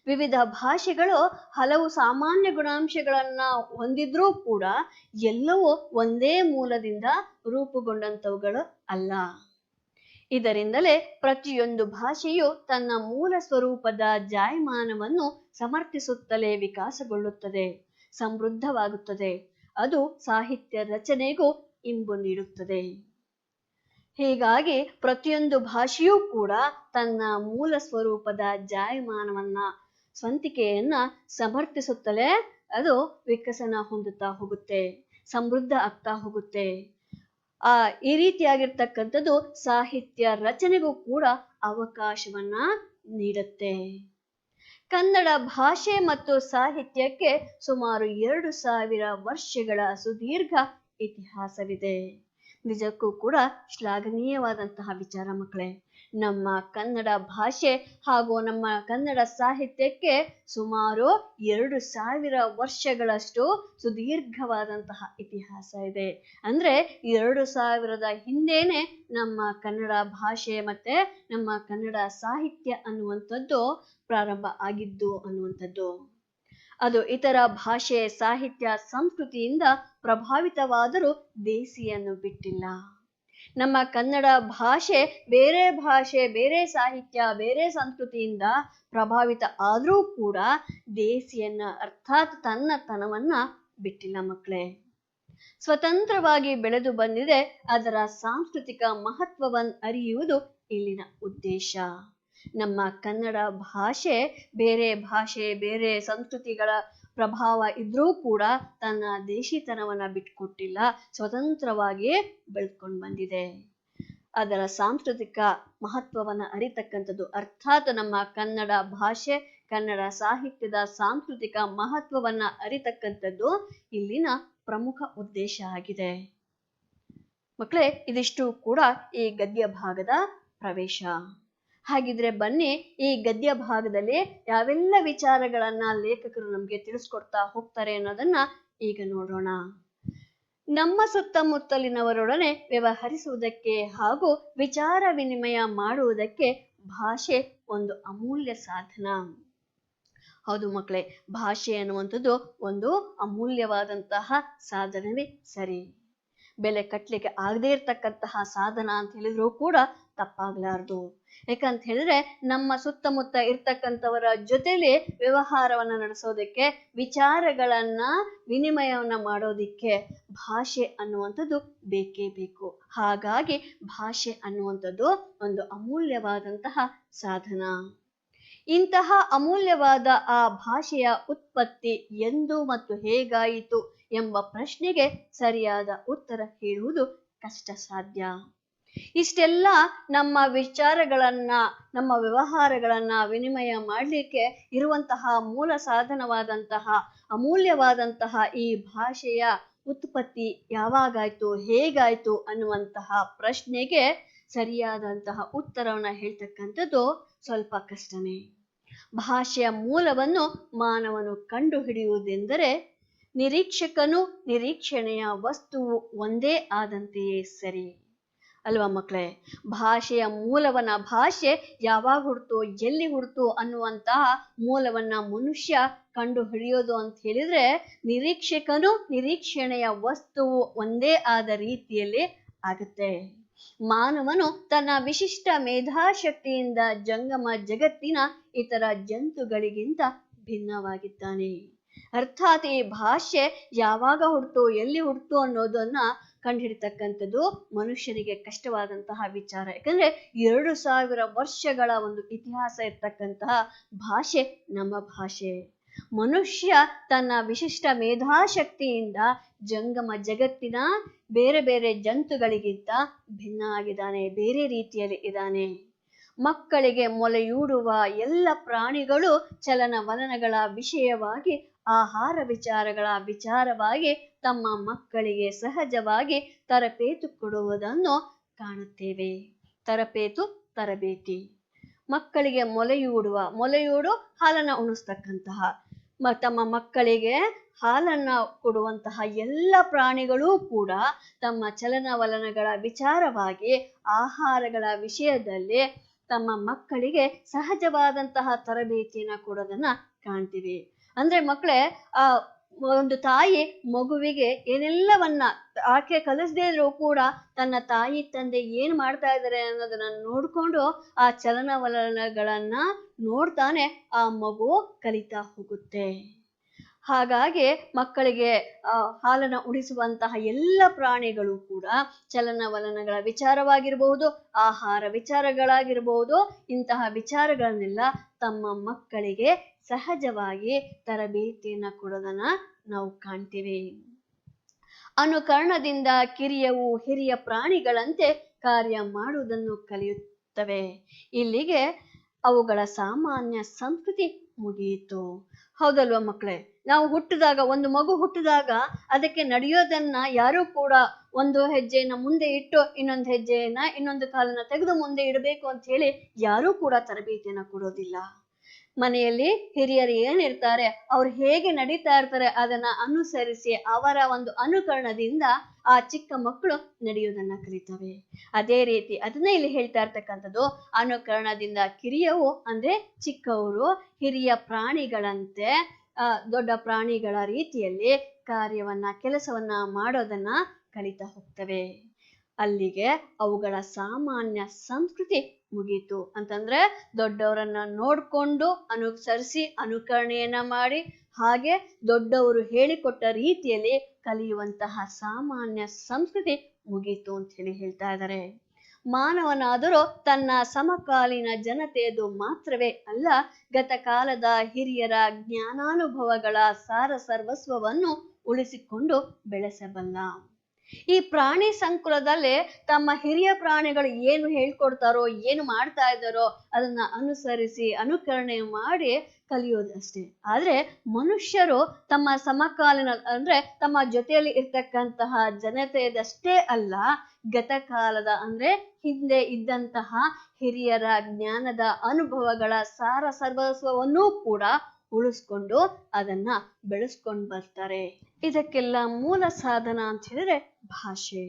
ವಿವಿಧ ಭಾಷೆಗಳು ಹಲವು ಸಾಮಾನ್ಯ ಗುಣಾಂಶಗಳನ್ನ ಹೊಂದಿದ್ರೂ ಕೂಡ ಎಲ್ಲವೂ ಒಂದೇ ಮೂಲದಿಂದ ರೂಪುಗೊಂಡಂತವುಗಳು ಅಲ್ಲ. ಇದರಿಂದಲೇ ಪ್ರತಿಯೊಂದು ಭಾಷೆಯು ತನ್ನ ಮೂಲ ಸ್ವರೂಪದ ಜಾಯಮಾನವನ್ನು ಸಮರ್ಥಿಸುತ್ತಲೇ ವಿಕಾಸಗೊಳ್ಳುತ್ತದೆ, ಸಮೃದ್ಧವಾಗುತ್ತದೆ. ಅದು ಸಾಹಿತ್ಯ ರಚನೆಗೂ ಇಂಬು ನೀಡುತ್ತದೆ. ಹೀಗಾಗಿ ಪ್ರತಿಯೊಂದು ಭಾಷೆಯೂ ಕೂಡ ತನ್ನ ಮೂಲ ಸ್ವರೂಪದ ಜಾಯಮಾನವನ್ನ, ಸ್ವಂತಿಕೆಯನ್ನ ಸಮರ್ಥಿಸುತ್ತಲೇ ಅದು ವಿಕಸನ ಹೊಂದುತ್ತಾ ಹೋಗುತ್ತೆ, ಸಮೃದ್ಧ ಆಗ್ತಾ ಹೋಗುತ್ತೆ. ಈ ರೀತಿಯಾಗಿರ್ತಕ್ಕಂಥದ್ದು ಸಾಹಿತ್ಯ ರಚನೆಗೂ ಕೂಡ ಅವಕಾಶವನ್ನ ನೀಡುತ್ತೆ. ಕನ್ನಡ ಭಾಷೆ ಮತ್ತು ಸಾಹಿತ್ಯಕ್ಕೆ ಸುಮಾರು 2000 ವರ್ಷಗಳ ಸುದೀರ್ಘ ಇತಿಹಾಸವಿದೆ. ನಿಜಕ್ಕೂ ಕೂಡ ಶ್ಲಾಘನೀಯವಾದಂತಹ ವಿಚಾರ ಮಕ್ಕಳೇ. ನಮ್ಮ ಕನ್ನಡ ಭಾಷೆ ಹಾಗೂ ನಮ್ಮ ಕನ್ನಡ ಸಾಹಿತ್ಯಕ್ಕೆ ಸುಮಾರು 2000 ವರ್ಷಗಳಷ್ಟು ಸುದೀರ್ಘವಾದಂತಹ ಇತಿಹಾಸ ಇದೆ. ಅಂದ್ರೆ 2000 ಹಿಂದೆನೆ ನಮ್ಮ ಕನ್ನಡ ಭಾಷೆ ಮತ್ತೆ ನಮ್ಮ ಕನ್ನಡ ಸಾಹಿತ್ಯ ಅನ್ನುವಂಥದ್ದು ಪ್ರಾರಂಭ ಆಗಿದ್ದು ಅನ್ನುವಂಥದ್ದು. ಅದು ಇತರ ಭಾಷೆ, ಸಾಹಿತ್ಯ, ಸಂಸ್ಕೃತಿಯಿಂದ ಪ್ರಭಾವಿತವಾದರೂ ದೇಸಿಯನ್ನು ಬಿಟ್ಟಿಲ್ಲ. ನಮ್ಮ ಕನ್ನಡ ಭಾಷೆ, ಬೇರೆ ಸಾಹಿತ್ಯ, ಬೇರೆ ಸಂಸ್ಕೃತಿಯಿಂದ ಪ್ರಭಾವಿತ ಆದರೂ ಕೂಡ ದೇಸಿಯನ್ನ ಅರ್ಥಾತ್ ತನ್ನತನವನ್ನ ಬಿಟ್ಟಿಲ್ಲ ಮಕ್ಕಳೇ. ಸ್ವತಂತ್ರವಾಗಿ ಬೆಳೆದು ಬಂದಿದೆ. ಅದರ ಸಾಂಸ್ಕೃತಿಕ ಮಹತ್ವವನ್ನು ಅರಿಯುವುದು ಇಲ್ಲಿನ ಉದ್ದೇಶ. ನಮ್ಮ ಕನ್ನಡ ಭಾಷೆ, ಬೇರೆ ಸಂಸ್ಕೃತಿಗಳ ಪ್ರಭಾವ ಇದ್ರೂ ಕೂಡ ತನ್ನ ದೇಶಿತನವನ್ನ ಬಿಟ್ಕೊಟ್ಟಿಲ್ಲ, ಸ್ವತಂತ್ರವಾಗಿ ಬೆಳ್ಕೊಂಡು ಬಂದಿದೆ. ಅದರ ಸಾಂಸ್ಕೃತಿಕ ಮಹತ್ವವನ್ನ ಅರಿತಕ್ಕಂಥದ್ದು, ಅರ್ಥಾತ್ ನಮ್ಮ ಕನ್ನಡ ಭಾಷೆ, ಕನ್ನಡ ಸಾಹಿತ್ಯದ ಸಾಂಸ್ಕೃತಿಕ ಮಹತ್ವವನ್ನ ಅರಿತಕ್ಕಂಥದ್ದು ಇಲ್ಲಿನ ಪ್ರಮುಖ ಉದ್ದೇಶ ಆಗಿದೆ. ಮಕ್ಕಳೇ, ಇದಿಷ್ಟು ಕೂಡ ಈ ಗದ್ಯ ಭಾಗದ ಪ್ರವೇಶ. ಹಾಗಿದ್ರೆ ಬನ್ನಿ, ಈ ಗದ್ಯ ಭಾಗದಲ್ಲಿ ಯಾವೆಲ್ಲ ವಿಚಾರಗಳನ್ನ ಲೇಖಕರು ನಮ್ಗೆ ತಿಳಿಸ್ಕೊಡ್ತಾ ಹೋಗ್ತಾರೆ ಅನ್ನೋದನ್ನ ಈಗ ನೋಡೋಣ. ನಮ್ಮ ಸುತ್ತಮುತ್ತಲಿನವರೊಡನೆ ವ್ಯವಹರಿಸುವುದಕ್ಕೆ ಹಾಗೂ ವಿಚಾರ ವಿನಿಮಯ ಮಾಡುವುದಕ್ಕೆ ಭಾಷೆ ಒಂದು ಅಮೂಲ್ಯ ಸಾಧನ. ಹೌದು ಮಕ್ಕಳೇ, ಭಾಷೆ ಅನ್ನುವಂಥದ್ದು ಒಂದು ಅಮೂಲ್ಯವಾದಂತಹ ಸಾಧನವೇ ಸರಿ. ಬೆಲೆ ಕಟ್ಲಿಕ್ಕೆ ಆಗದೇ ಇರ್ತಕ್ಕಂತಹ ಸಾಧನ ಅಂತ ಹೇಳಿದ್ರು ಕೂಡ ತಪ್ಪಾಗ್ಲಾರ್ದು. ಯಾಕಂತ ಹೇಳಿದ್ರೆ ನಮ್ಮ ಸುತ್ತಮುತ್ತ ಇರ್ತಕ್ಕಂಥವರ ಜೊತೆಲಿ ವ್ಯವಹಾರವನ್ನ ನಡೆಸೋದಕ್ಕೆ, ವಿಚಾರಗಳನ್ನ ವಿನಿಮಯವನ್ನ ಮಾಡೋದಿಕ್ಕೆ ಭಾಷೆ ಅನ್ನುವಂಥದ್ದು ಬೇಕೇ ಬೇಕು. ಹಾಗಾಗಿ ಭಾಷೆ ಅನ್ನುವಂಥದ್ದು ಒಂದು ಅಮೂಲ್ಯವಾದಂತಹ ಸಾಧನ. ಇಂತಹ ಅಮೂಲ್ಯವಾದ ಆ ಭಾಷೆಯ ಉತ್ಪತ್ತಿ ಎಂದು ಮತ್ತು ಹೇಗಾಯಿತು ಎಂಬ ಪ್ರಶ್ನೆಗೆ ಸರಿಯಾದ ಉತ್ತರ ಹೇಳುವುದು ಕಷ್ಟ ಸಾಧ್ಯ. ಇಷ್ಟೆಲ್ಲ ನಮ್ಮ ವಿಚಾರಗಳನ್ನ, ನಮ್ಮ ವ್ಯವಹಾರಗಳನ್ನ ವಿನಿಮಯ ಮಾಡಲಿಕ್ಕೆ ಇರುವಂತಹ ಮೂಲ ಸಾಧನವಾದಂತಹ ಅಮೂಲ್ಯವಾದಂತಹ ಈ ಭಾಷೆಯ ಉತ್ಪತ್ತಿ ಯಾವಾಗಾಯ್ತು, ಹೇಗಾಯ್ತು ಅನ್ನುವಂತಹ ಪ್ರಶ್ನೆಗೆ ಸರಿಯಾದಂತಹ ಉತ್ತರವನ್ನ ಹೇಳ್ತಕ್ಕಂಥದ್ದು ಸ್ವಲ್ಪ ಕಷ್ಟನೇ. ಭಾಷೆಯ ಮೂಲವನ್ನು ಮಾನವನು ಕಂಡು ಹಿಡಿಯುವುದೆಂದರೆ ನಿರೀಕ್ಷಕನು ನಿರೀಕ್ಷಣೆಯ ವಸ್ತುವು ಒಂದೇ ಆದಂತೆಯೇ ಸರಿ ಅಲ್ವಾ ಮಕ್ಕಳೇ? ಭಾಷೆಯ ಮೂಲವನ್ನ, ಭಾಷೆ ಯಾವಾಗ ಹುಡ್ತು, ಎಲ್ಲಿ ಹುಡ್ತು ಅನ್ನುವಂತಹ ಮೂಲವನ್ನ ಮನುಷ್ಯ ಕಂಡು ಹಿಡಿಯೋದು ಅಂತ ಹೇಳಿದ್ರೆ, ನಿರೀಕ್ಷಕನು ನಿರೀಕ್ಷಣೆಯ ವಸ್ತುವು ಒಂದೇ ಆದ ರೀತಿಯಲ್ಲಿ ಆಗುತ್ತೆ. ಮಾನವನು ತನ್ನ ವಿಶಿಷ್ಟ ಮೇಧಾಶಕ್ತಿಯಿಂದ ಜಂಗಮ ಜಗತ್ತಿನ ಇತರ ಜಂತುಗಳಿಗಿಂತ ಭಿನ್ನವಾಗಿದ್ದಾನೆ. ಅರ್ಥಾತ್ ಈ ಭಾಷೆ ಯಾವಾಗ ಹುಡ್ತು, ಎಲ್ಲಿ ಹುಡ್ತು ಅನ್ನೋದನ್ನ ಕಂಡುಹಿಡಿತಕ್ಕಂಥದ್ದು ಮನುಷ್ಯನಿಗೆ ಕಷ್ಟವಾದಂತಹ ವಿಚಾರ. ಯಾಕಂದ್ರೆ 2000 ವರ್ಷಗಳ ಒಂದು ಇತಿಹಾಸ ಇರ್ತಕ್ಕಂತಹ ಭಾಷೆ ನಮ್ಮ ಭಾಷೆ. ಮನುಷ್ಯ ತನ್ನ ವಿಶಿಷ್ಟ ಮೇಧಾಶಕ್ತಿಯಿಂದ ಜಂಗಮ ಜಗತ್ತಿನ ಬೇರೆ ಜಂತುಗಳಿಗಿಂತ ಭಿನ್ನ ಆಗಿದ್ದಾನೆ, ಬೇರೆ ರೀತಿಯಲ್ಲಿ ಇದ್ದಾನೆ. ಮಕ್ಕಳಿಗೆ ಮೊಲೆಯೂಡುವ ಎಲ್ಲ ಪ್ರಾಣಿಗಳು ಚಲನವಲನಗಳ ವಿಷಯವಾಗಿ, ಆಹಾರ ವಿಚಾರಗಳ ವಿಚಾರವಾಗಿ ತಮ್ಮ ಮಕ್ಕಳಿಗೆ ಸಹಜವಾಗಿ ತರಬೇತು ಕೊಡುವುದನ್ನು ಕಾಣುತ್ತೇವೆ. ತರಬೇತಿ ಮಕ್ಕಳಿಗೆ ಮೊಲೆಯೂಡು ಹಾಲನ್ನ ಉಣಿಸ್ತಕ್ಕಂತಹ, ತಮ್ಮ ಮಕ್ಕಳಿಗೆ ಹಾಲನ್ನ ಕೊಡುವಂತಹ ಎಲ್ಲ ಪ್ರಾಣಿಗಳೂ ಕೂಡ ತಮ್ಮ ಚಲನವಲನಗಳ ವಿಚಾರವಾಗಿ, ಆಹಾರಗಳ ವಿಷಯದಲ್ಲಿ ತಮ್ಮ ಮಕ್ಕಳಿಗೆ ಸಹಜವಾದಂತಹ ತರಬೇತಿಯನ್ನ ಕೊಡೋದನ್ನ ಕಾಣ್ತೀವಿ. ಅಂದ್ರೆ ಮಕ್ಕಳೇ, ಆ ಒಂದು ತಾಯಿ ಮಗುವಿಗೆ ಏನೆಲ್ಲವನ್ನ ಆಕೆ ಕಲಿಸದೇ ಇದ್ರೂ ಕೂಡ ತನ್ನ ತಾಯಿ ತಂದೆ ಏನ್ ಮಾಡ್ತಾ ಇದ್ದಾರೆ ಅನ್ನೋದನ್ನ ನೋಡ್ಕೊಂಡು ಆ ಚಲನವಲನಗಳನ್ನ ನೋಡ್ತಾನೆ ಆ ಮಗು ಕಲಿತಾ ಹೋಗುತ್ತೆ. ಹಾಗಾಗಿ ಮಕ್ಕಳಿಗೆ ಹಾಲನ್ನ ಉಣಿಸುವಂತಹ ಎಲ್ಲ ಪ್ರಾಣಿಗಳು ಕೂಡ ಚಲನವಲನಗಳ ವಿಚಾರವಾಗಿರಬಹುದು, ಆಹಾರ ವಿಚಾರಗಳಾಗಿರಬಹುದು, ಇಂತಹ ವಿಚಾರಗಳನ್ನೆಲ್ಲ ತಮ್ಮ ಮಕ್ಕಳಿಗೆ ಸಹಜವಾಗಿ ತರಬೇತಿಯನ್ನ ಕೊಡೋದನ್ನ ನಾವು ಕಾಣ್ತೀವಿ. ಅನುಕರಣದಿಂದ ಕಿರಿಯವು ಹಿರಿಯ ಪ್ರಾಣಿಗಳಂತೆ ಕಾರ್ಯ ಮಾಡುವುದನ್ನು ಕಲಿಯುತ್ತವೆ. ಇಲ್ಲಿಗೆ ಅವುಗಳ ಸಾಮಾನ್ಯ ಸಂಸ್ಕೃತಿ ಮುಗಿಯಿತು. ಹೌದಲ್ವಾ ಮಕ್ಕಳೇ? ನಾವು ಹುಟ್ಟಿದಾಗ, ಒಂದು ಮಗು ಹುಟ್ಟಿದಾಗ ಅದಕ್ಕೆ ನಡೆಯೋದನ್ನ ಯಾರೂ ಕೂಡ ಒಂದು ಹೆಜ್ಜೆಯನ್ನ ಮುಂದೆ ಇಟ್ಟು ಇನ್ನೊಂದು ಹೆಜ್ಜೆಯನ್ನ, ಇನ್ನೊಂದು ಕಾಲನ್ನ ತೆಗೆದು ಮುಂದೆ ಇಡಬೇಕು ಅಂತ ಹೇಳಿ ಯಾರೂ ಕೂಡ ತರಬೇತಿಯನ್ನ ಕೊಡೋದಿಲ್ಲ. ಮನೆಯಲ್ಲಿ ಹಿರಿಯರು ಏನಿರ್ತಾರೆ, ಅವ್ರು ಹೇಗೆ ನಡೀತಾ ಇರ್ತಾರೆ ಅದನ್ನ ಅನುಸರಿಸಿ ಅವರ ಒಂದು ಅನುಕರಣದಿಂದ ಆ ಚಿಕ್ಕ ಮಕ್ಕಳು ನಡೆಯೋದನ್ನ ಕಲಿತವೆ. ಅದೇ ರೀತಿ ಅದನ್ನೇ ಇಲ್ಲಿ ಹೇಳ್ತಾ ಇರ್ತಕ್ಕಂಥದ್ದು, ಅನುಕರಣದಿಂದ ಕಿರಿಯವು ಅಂದ್ರೆ ಚಿಕ್ಕವರು ಹಿರಿಯ ಪ್ರಾಣಿಗಳಂತೆ ದೊಡ್ಡ ಪ್ರಾಣಿಗಳ ರೀತಿಯಲ್ಲಿ ಕಾರ್ಯವನ್ನ, ಕೆಲಸವನ್ನ ಮಾಡೋದನ್ನ ಕಲಿತಾ ಹೋಗ್ತವೆ. ಅಲ್ಲಿಗೆ ಅವುಗಳ ಸಾಮಾನ್ಯ ಸಂಸ್ಕೃತಿ ಮುಗೀತು. ಅಂತಂದ್ರೆ ದೊಡ್ಡವರನ್ನ ನೋಡ್ಕೊಂಡು ಅನುಸರಿಸಿ ಅನುಕರಣೆಯನ್ನ ಮಾಡಿ, ಹಾಗೆ ದೊಡ್ಡವರು ಹೇಳಿಕೊಟ್ಟ ರೀತಿಯಲ್ಲಿ ಕಲಿಯುವಂತಹ ಸಾಮಾನ್ಯ ಸಂಸ್ಕೃತಿ ಮುಗೀತು ಅಂತ ಹೇಳಿ ಹೇಳ್ತಾ ಇದ್ದಾರೆ. ಮಾನವನಾದರೂ ತನ್ನ ಸಮಕಾಲೀನ ಜನತೆಯದು ಮಾತ್ರವೇ ಅಲ್ಲ, ಗತಕಾಲದ ಹಿರಿಯರ ಜ್ಞಾನಾನುಭವಗಳ ಸಾರ ಸರ್ವಸ್ವವನ್ನು ಉಳಿಸಿಕೊಂಡು ಬೆಳೆಸಬಲ್ಲ. ಈ ಪ್ರಾಣಿ ಸಂಕುಲದಲ್ಲಿ ತಮ್ಮ ಹಿರಿಯ ಪ್ರಾಣಿಗಳು ಏನು ಹೇಳ್ಕೊಡ್ತಾರೋ, ಏನು ಮಾಡ್ತಾ ಇದ್ದಾರೋ ಅದನ್ನ ಅನುಸರಿಸಿ ಅನುಕರಣೆ ಮಾಡಿ ಕಲಿಯೋದಷ್ಟೇ. ಆದ್ರೆ ಮನುಷ್ಯರು ತಮ್ಮ ಸಮಕಾಲೀನ ಅಂದ್ರೆ ತಮ್ಮ ಜೊತೆಯಲ್ಲಿ ಇರ್ತಕ್ಕಂತಹ ಜನತೆಯದಷ್ಟೇ ಅಲ್ಲ, ಗತಕಾಲದ ಅಂದ್ರೆ ಹಿಂದೆ ಇದ್ದಂತಹ ಹಿರಿಯರ ಜ್ಞಾನದ ಅನುಭವಗಳ ಸಾರ ಸರ್ವಸ್ವವನ್ನೂ ಕೂಡ ಉಳಿಸ್ಕೊಂಡು ಅದನ್ನ ಬೆಳೆಸ್ಕೊಂಡು ಬರ್ತಾರೆ. ಇದಕ್ಕೆಲ್ಲ ಮೂಲ ಸಾಧನ ಅಂತ ಹೇಳಿದ್ರೆ ಭಾಷೆ.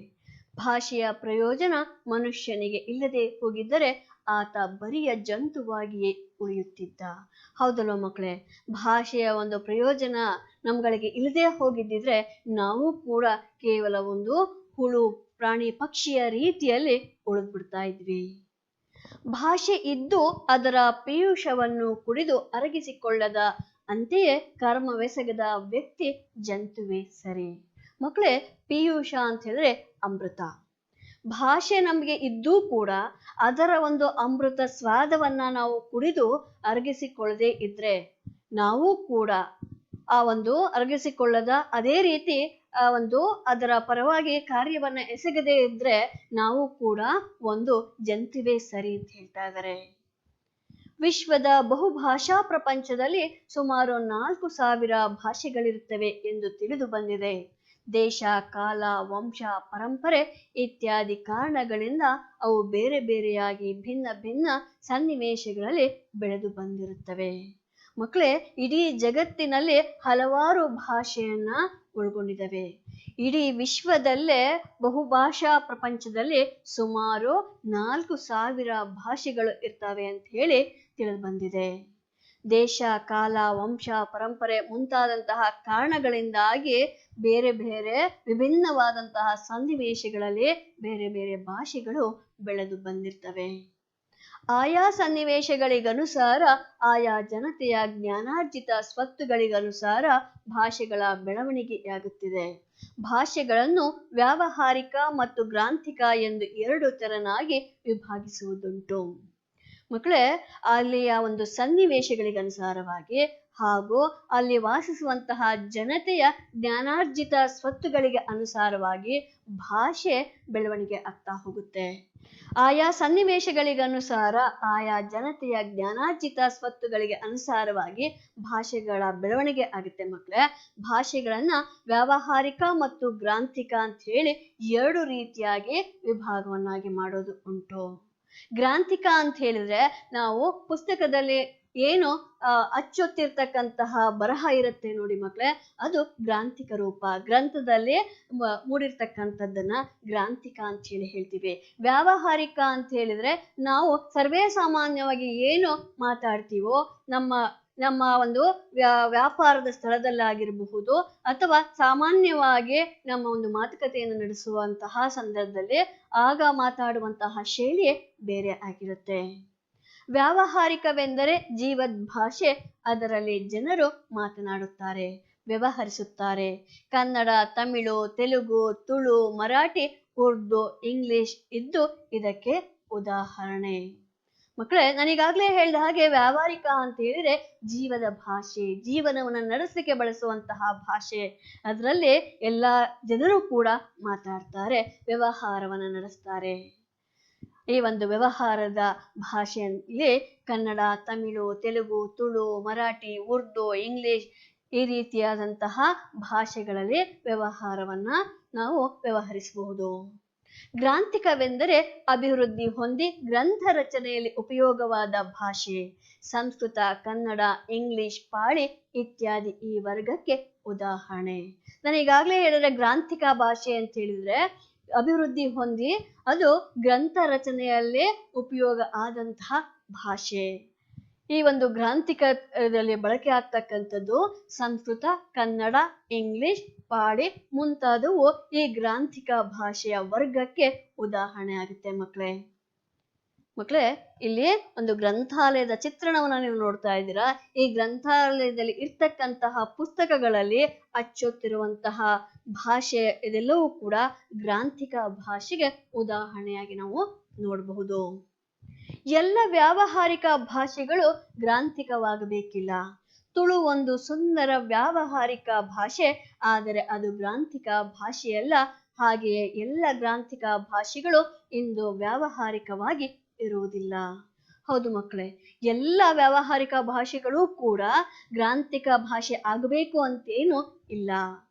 ಭಾಷೆಯ ಪ್ರಯೋಜನ ಮನುಷ್ಯನಿಗೆ ಇಲ್ಲದೆ ಹೋಗಿದ್ದರೆ ಆತ ಬರಿಯ ಜಂತುವಾಗಿಯೇ ಉಳಿಯುತ್ತಿದ್ದ. ಹೌದಲ್ವ ಮಕ್ಕಳೇ? ಭಾಷೆಯ ಒಂದು ಪ್ರಯೋಜನ ನಮ್ಗಳಿಗೆ ಇಲ್ಲದೆ ಹೋಗಿದ್ದಿದ್ರೆ ನಾವು ಕೂಡ ಕೇವಲ ಒಂದು ಹುಳು, ಪ್ರಾಣಿ, ಪಕ್ಷಿಯ ರೀತಿಯಲ್ಲಿ ಉಳಿದ್ಬಿಡ್ತಾ ಇದ್ವಿ. ಭಾಷೆ ಇದ್ದು ಅದರ ಪೀಯೂಷವನ್ನು ಕುಡಿದು ಅರಗಿಸಿಕೊಳ್ಳದ ಅಂತೆಯೇ ಕರ್ಮವೆಸಗದ ವ್ಯಕ್ತಿ ಜಂತುವೆ ಸರಿ. ಮಕ್ಕಳೇ, ಪೀಯೂಷ ಅಂತ ಹೇಳಿದ್ರೆ ಅಮೃತ. ಭಾಷೆ ನಮ್ಗೆ ಇದ್ದೂ ಕೂಡ ಅದರ ಒಂದು ಅಮೃತ ಸ್ವಾದವನ್ನ ನಾವು ಕುಡಿದು ಅರಗಿಸಿಕೊಳ್ಳದೆ ಇದ್ರೆ ನಾವು ಕೂಡ ಆ ಒಂದು ಅರಗಿಸಿಕೊಳ್ಳದ, ಅದೇ ರೀತಿ ಅದರ ಪರವಾಗಿ ಕಾರ್ಯವನ್ನ ಎಸಗದೆ ಇದ್ರೆ ನಾವು ಕೂಡ ಒಂದು ಜಂತುವೆ ಸರಿ ಅಂತ ಹೇಳ್ತಾ ಇದ್ದಾರೆ. ವಿಶ್ವದ ಬಹುಭಾಷಾ ಪ್ರಪಂಚದಲ್ಲಿ ಸುಮಾರು 4000 ಭಾಷೆಗಳಿರುತ್ತವೆ ಎಂದು ತಿಳಿದು ಬಂದಿದೆ. ದೇಶ, ಕಾಲ, ವಂಶ, ಪರಂಪರೆ ಇತ್ಯಾದಿ ಕಾರಣಗಳಿಂದ ಅವು ಬೇರೆ ಬೇರೆಯಾಗಿ ಭಿನ್ನ ಭಿನ್ನ ಸನ್ನಿವೇಶಗಳಲ್ಲಿ ಬೆಳೆದು ಬಂದಿರುತ್ತವೆ. ಮಕ್ಕಳೇ, ಇಡೀ ಜಗತ್ತಿನಲ್ಲಿ ಹಲವಾರು ಭಾಷೆಯನ್ನ ಒಳಗೊಂಡಿದ್ದಾವೆ. ಇಡೀ ವಿಶ್ವದಲ್ಲೇ ಬಹುಭಾಷಾ ಪ್ರಪಂಚದಲ್ಲಿ ಸುಮಾರು 4000 ಭಾಷೆಗಳು ಇರ್ತವೆ ಅಂತ ಹೇಳಿ ತಿಳಿದು ಬಂದಿದೆ. ದೇಶ, ಕಾಲ, ವಂಶ, ಪರಂಪರೆ ಮುಂತಾದಂತಹ ಕಾರಣಗಳಿಂದಾಗಿ ಬೇರೆ ಬೇರೆ ವಿಭಿನ್ನವಾದಂತಹ ಸನ್ನಿವೇಶಗಳಲ್ಲಿ ಬೇರೆ ಬೇರೆ ಭಾಷೆಗಳು ಬೆಳೆದು ಬಂದಿರ್ತವೆ. ಆಯಾ ಸನ್ನಿವೇಶಗಳಿಗನುಸಾರ, ಆಯಾ ಜನತೆಯ ಜ್ಞಾನಾರ್ಜಿತ ಸ್ವತ್ತುಗಳಿಗನುಸಾರ ಭಾಷೆಗಳ ಬೆಳವಣಿಗೆಯಾಗುತ್ತಿದೆ. ಭಾಷೆಗಳನ್ನು ವ್ಯಾವಹಾರಿಕ ಮತ್ತು ಗ್ರಾಂಥಿಕ ಎಂದು 2 ತೆರನಾಗಿ ವಿಭಾಗಿಸುವುದುಂಟು. ಮಕ್ಕಳೇ, ಅಲ್ಲಿಯ ಒಂದು ಸನ್ನಿವೇಶಗಳಿಗನುಸಾರವಾಗಿ ಹಾಗೂ ಅಲ್ಲಿ ವಾಸಿಸುವಂತಹ ಜನತೆಯ ಜ್ಞಾನಾರ್ಜಿತ ಸ್ವತ್ತುಗಳಿಗೆ ಅನುಸಾರವಾಗಿ ಭಾಷೆ ಬೆಳವಣಿಗೆ ಆಗ್ತಾ ಹೋಗುತ್ತೆ. ಆಯಾ ಸನ್ನಿವೇಶಗಳಿಗನುಸಾರ, ಆಯಾ ಜನತೆಯ ಜ್ಞಾನಾರ್ಜಿತ ಸ್ವತ್ತುಗಳಿಗೆ ಅನುಸಾರವಾಗಿ ಭಾಷೆಗಳ ಬೆಳವಣಿಗೆ ಆಗುತ್ತೆ. ಮಕ್ಕಳೇ, ಭಾಷೆಗಳನ್ನ ವ್ಯಾವಹಾರಿಕ ಮತ್ತು ಗ್ರಾಂಥಿಕ ಅಂತ ಹೇಳಿ 2 ರೀತಿಯಾಗಿ ವಿಭಾಗವನ್ನಾಗಿ ಮಾಡೋದು ಉಂಟು. ಗ್ರಾಂಥಿಕ ಅಂತ ಹೇಳಿದ್ರೆ ನಾವು ಪುಸ್ತಕದಲ್ಲಿ ಏನು ಅಚ್ಚೊತ್ತಿರ್ತಕ್ಕಂತಹ ಬರಹ ಇರುತ್ತೆ ನೋಡಿ ಮಕ್ಕಳೇ, ಅದು ಗ್ರಾಂಥಿಕ ರೂಪ. ಗ್ರಂಥದಲ್ಲಿ ಮೂಡಿರ್ತಕ್ಕಂಥದ್ದನ್ನ ಗ್ರಾಂಥಿಕ ಅಂತ ಹೇಳಿ ಹೇಳ್ತೀವಿ. ವ್ಯಾವಹಾರಿಕ ಅಂತ ಹೇಳಿದ್ರೆ ನಾವು ಸರ್ವೇ ಸಾಮಾನ್ಯವಾಗಿ ಏನು ಮಾತಾಡ್ತೀವೋ ನಮ್ಮ ಒಂದು ವ್ಯಾಪಾರದ ಸ್ಥಳದಲ್ಲಾಗಿರಬಹುದು ಅಥವಾ ಸಾಮಾನ್ಯವಾಗಿ ನಮ್ಮ ಒಂದು ಮಾತುಕತೆಯನ್ನು ನಡೆಸುವಂತಹ ಸಂದರ್ಭದಲ್ಲಿ ಆಗ ಮಾತಾಡುವಂತಹ ಶೈಲಿ ಬೇರೆ ಆಗಿರುತ್ತೆ. ವ್ಯಾವಹಾರಿಕವೆಂದರೆ ಜೀವದ್ ಭಾಷೆ, ಅದರಲ್ಲಿ ಜನರು ಮಾತನಾಡುತ್ತಾರೆ, ವ್ಯವಹರಿಸುತ್ತಾರೆ. ಕನ್ನಡ, ತಮಿಳು, ತೆಲುಗು, ತುಳು, ಮರಾಠಿ, ಉರ್ದು, ಇಂಗ್ಲಿಷ್ ಇದ್ದು ಇದಕ್ಕೆ ಉದಾಹರಣೆ. ಮಕ್ಕಳೇ, ನಾನೀಗಾಗಲೇ ಹೇಳಿದ ಹಾಗೆ ವ್ಯಾವಹಾರಿಕ ಅಂತ ಹೇಳಿದ್ರೆ ಜೀವದ ಭಾಷೆ, ಜೀವನವನ್ನು ನಡೆಸಲಿಕ್ಕೆ ಬಳಸುವಂತಹ ಭಾಷೆ. ಅದರಲ್ಲಿ ಎಲ್ಲ ಜನರು ಕೂಡ ಮಾತಾಡ್ತಾರೆ, ವ್ಯವಹಾರವನ್ನು ನಡೆಸ್ತಾರೆ. ಈ ಒಂದು ವ್ಯವಹಾರದ ಭಾಷೆಯಲ್ಲಿ ಕನ್ನಡ, ತಮಿಳು, ತೆಲುಗು, ತುಳು, ಮರಾಠಿ, ಉರ್ದು, ಇಂಗ್ಲಿಷ್ ಈ ರೀತಿಯಾದಂತಹ ಭಾಷೆಗಳಲ್ಲಿ ವ್ಯವಹಾರವನ್ನ ನಾವು ವ್ಯವಹರಿಸಬಹುದು. ಗ್ರಾಂಥಿಕವೆಂದರೆ ಅಭಿವೃದ್ಧಿ ಹೊಂದಿ ಗ್ರಂಥ ರಚನೆಯಲ್ಲಿ ಉಪಯೋಗವಾದ ಭಾಷೆ. ಸಂಸ್ಕೃತ, ಕನ್ನಡ, ಇಂಗ್ಲಿಷ್, ಪಾಳಿ ಇತ್ಯಾದಿ ಈ ವರ್ಗಕ್ಕೆ ಉದಾಹರಣೆ. ನಾನು ಈಗಾಗಲೇ ಹೇಳಿದ್ರೆ ಗ್ರಾಂಥಿಕ ಭಾಷೆ ಅಂತ ಹೇಳಿದ್ರೆ ಅಭಿವೃದ್ಧಿ ಹೊಂದಿ ಅದು ಗ್ರಂಥ ರಚನೆಯಲ್ಲೇ ಉಪಯೋಗ ಆದಂತಹ ಭಾಷೆ. ಈ ಒಂದು ಗ್ರಾಂಥಿಕದಲ್ಲಿ ಬಳಕೆ ಆಗ್ತಕ್ಕಂಥದ್ದು ಸಂಸ್ಕೃತ, ಕನ್ನಡ, ಇಂಗ್ಲಿಷ್, ಪಾಳಿ ಮುಂತಾದವು ಈ ಗ್ರಾಂಥಿಕ ಭಾಷೆಯ ವರ್ಗಕ್ಕೆ ಉದಾಹರಣೆ ಆಗುತ್ತೆ. ಮಕ್ಕಳೇ, ಇಲ್ಲಿ ಒಂದು ಗ್ರಂಥಾಲಯದ ಚಿತ್ರಣವನ್ನು ನೀವು ನೋಡ್ತಾ ಇದ್ದೀರಾ. ಈ ಗ್ರಂಥಾಲಯದಲ್ಲಿ ಇರ್ತಕ್ಕಂತಹ ಪುಸ್ತಕಗಳಲ್ಲಿ ಅಚ್ಚೊತ್ತಿರುವಂತಹ ಭಾಷೆ ಇದೆಲ್ಲವೂ ಕೂಡ ಗ್ರಾಂಥಿಕ ಭಾಷೆಗೆ ಉದಾಹರಣೆಯಾಗಿ ನಾವು ನೋಡಬಹುದು. ಎಲ್ಲ ವ್ಯಾವಹಾರಿಕ ಭಾಷೆಗಳು ಗ್ರಾಂಥಿಕವಾಗಬೇಕಿಲ್ಲ. ತುಳು ಒಂದು ಸುಂದರ ವ್ಯಾವಹಾರಿಕ ಭಾಷೆ, ಆದರೆ ಅದು ಗ್ರಾಂಥಿಕ ಭಾಷೆಯಲ್ಲ. ಹಾಗೆಯೇ ಎಲ್ಲ ಗ್ರಾಂಥಿಕ ಭಾಷೆಗಳು ಇಂದು ವ್ಯಾವಹಾರಿಕವಾಗಿ ಇರುವುದಿಲ್ಲ. ಹೌದು ಮಕ್ಕಳೇ, ಎಲ್ಲ ವ್ಯಾವಹಾರಿಕ ಭಾಷೆಗಳು ಕೂಡ ಗ್ರಾಂಥಿಕ ಭಾಷೆ ಆಗಬೇಕು ಅಂತೇನು ಇಲ್ಲ.